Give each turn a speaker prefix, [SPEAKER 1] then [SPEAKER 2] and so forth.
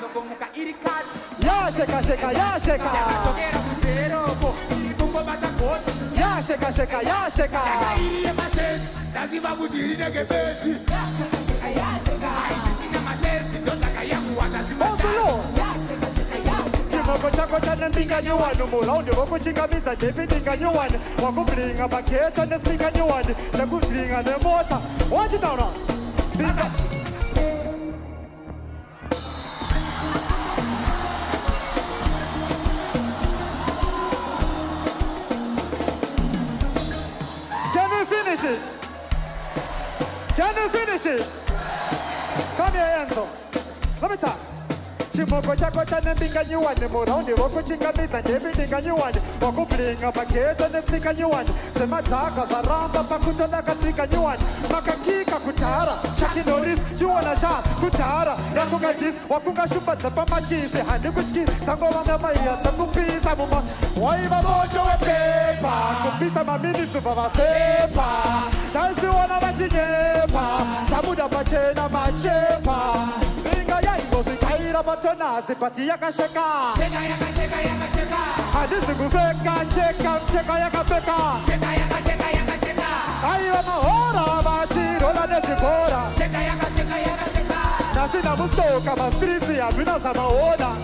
[SPEAKER 1] Yakazongomuka iri kazi.
[SPEAKER 2] Yasheka sheka yasheka.
[SPEAKER 1] Yakatokera kuseroko iri kungobata koto.
[SPEAKER 2] Yasheka sheka yasheka.
[SPEAKER 1] Yakairi yemasensi ndaziva kuti iri negebesi. Aisisina masensi ndotaka yakuwata zimasana.
[SPEAKER 2] Chimoko chako chane mbinga nyuwani mulaundi wokuchingamidza David inga nyuwani wakublinga bageta nestinga nyuwani nekublinga nemota wachitaura mbinga. Can you finish it? Can you finish it? Come here, Enzo. Let me talk. Chimoko chako chane mbinga nyuwani mulaundi wokuchingamidza David inga nyuwani wakublinga bageta nestinga nyuwani semataka varamba pakutana katika nyuwani makakika kutara shakinoris chiwona sha kutara yakungadis wakungashumba pamachisi handikutyi sangova maiya dzakupisa muma waiva moto wepepa kupisa maminitsi vavapepa taisiona vachinyepa chabuda pachena machepa mbinga yaingozvikaira patonasi pati yakasheka handisi kupfeka cheka yakapfeka aiva mahora vachirola nezvikora nasina mustoka mastrisi hazvina zvamaona